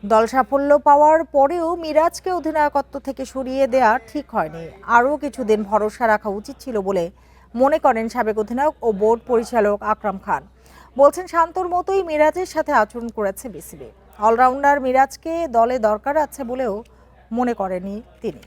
দল সাফল্য পাওয়ার পরেও মিরাজকে অধিনায়কত্ব থেকে সরিয়ে দেওয়া ঠিক হয়নি। আরও কিছুদিন ভরসা রাখা উচিত ছিল বলে মনে করেন সাবেক অধিনায়ক ও বোর্ড পরিচালক আকরাম খান। বলছেন, শান্তর মতোই মিরাজের সাথে আচরণ করেছে বিসিবি। অলরাউন্ডার মিরাজকে দলে দরকার আছে বলেও মনে করেনি তিনি।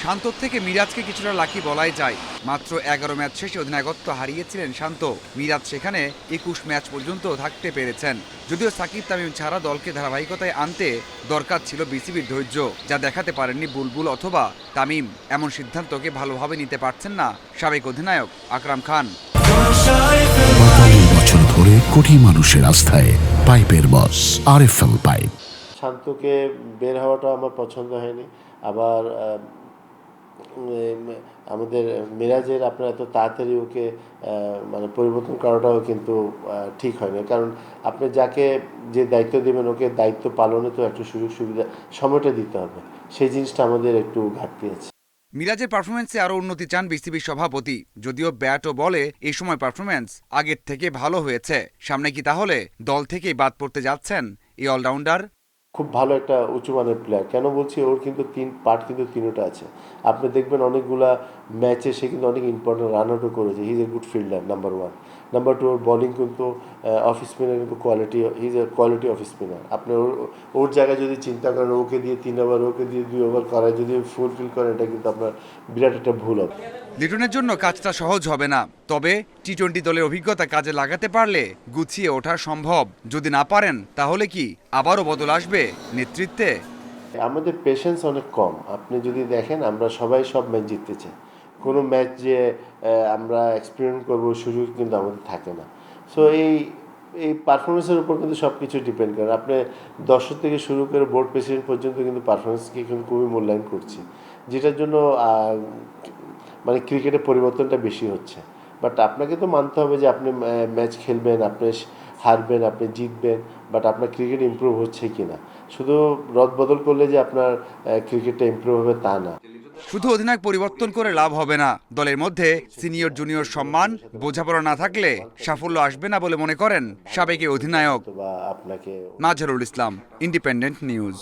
শান্তর থেকে মিরাজকে কিছুটা লাকি বলাই যায়। মাত্র 11 ম্যাচ শেষে অধিনায়কত্ব হারিয়েছিলেন শান্ত। মিরাজ সেখানে 21 ম্যাচ পর্যন্ত থাকতে পেরেছেন। যদিও সাকিব তামিম ছাড়া দলকে ধারাবাহিকতায় আনতে দরকার ছিল বিসিবির ধৈর্য, যা দেখাতে পারেননি বুলবুল অথবা তামিম। এমন সিদ্ধান্তকে ভালোভাবে নিতে পারছেন না সাবেক অধিনায়ক আকরাম খান। ৪৫ বছর ধরে কোটি মানুষের আস্থায় পাইপের বস আরএফএল পাইপ। শান্তকে বের হওয়াটা আমার পছন্দ হয়নি। আবার আমাদের মিরাজের আপনার এত তাড়াতাড়ি ওকে মানে পরিবর্তন করাটাও কিন্তু ঠিক হয় না। কারণ আপনি যাকে যে দায়িত্ব দেবেন ওকে দায়িত্ব পালনে তো একটু সুযোগ সুবিধা সময়টা দিতে হবে। সেই জিনিসটা আমাদের একটু ঘাটতি আছে। মিরাজের পারফরমেন্সে আরও উন্নতি চান বিসিবির সভাপতি। যদিও ব্যাট ও বলে এই সময় পারফরমেন্স আগের থেকে ভালো হয়েছে। সামনে কি তাহলে দল থেকেই বাদ পড়তে যাচ্ছেন এই অলরাউন্ডার? খুব ভালো একটা উঁচু মানের প্লেয়ার। কেন বলছি, ওর কিন্তু পার্ট কিন্তু তিনটা আছে। আপনি দেখবেন অনেকগুলা ম্যাচে সে কিন্তু অনেক ইম্পর্টেন্ট রান আউটও করেছে। He is a good fielder, number 1। Number 2, or bowling কিন্তু অফ স্পিনার কিন্তু quality, he is a quality off spinner. আপনি ওর জায়গায় যদি চিন্তা করেন ওকে দিয়ে 3 ওভার, ওকে দিয়ে 2 ওভার করায় যদি ফুলফিল করেন, এটা কিন্তু আপনার বিরাট একটা ভুল হবে। লিটনের জন্য কাজটা সহজ হবে না, তবে টি-20 দলের অভিজ্ঞতা কাজে লাগাতে পারলে গুছিয়ে ওঠা সম্ভব। যদি না পারেন তাহলে কি আবারও বদল আসবে নেতৃত্বে? আমাদের পেশেন্স অনেক কম। আপনি যদি দেখেন, আমরা সবাই সব ম্যাচ জিততে চাই। কোনো ম্যাচ যে আমরা এক্সপেরিমেন্ট করবো সুযোগ কিন্তু আমাদের থাকে না। সো এই পারফরমেন্সের উপর কিন্তু সব কিছু ডিপেন্ড করে। আপনি দর্শক থেকে শুরু করে বোর্ড প্রেসিডেন্ট পর্যন্ত কিন্তু পারফরমেন্সকে কিন্তু খুবই মূল্যায়ন করছি, যেটার জন্য মানে ক্রিকেটের পরিবর্তনটা বেশি হচ্ছে। বাট আপনাকে তো মানতে হবে যে আপনি ম্যাচ খেলবেন, আপনি হারবেন, আপনি জিতবেন, বাট আপনার ক্রিকেট ইমপ্রুভ হচ্ছে কি না। শুধু রদবদল করলে যে আপনার ক্রিকেটটা ইমপ্রুভ হবে তা না। শুধু অধিনায়ক পরিবর্তন করে লাভ হবে না। দলের মধ্যে সিনিয়র জুনিয়র সম্মান বোঝাপড়া না থাকলে সাফল্য আসবে না বলে মনে করেন সাবেক অধিনায়ক। বা আপনাকে মাজহারুল ইসলাম, ইন্ডিপেন্ডেন্ট নিউজ।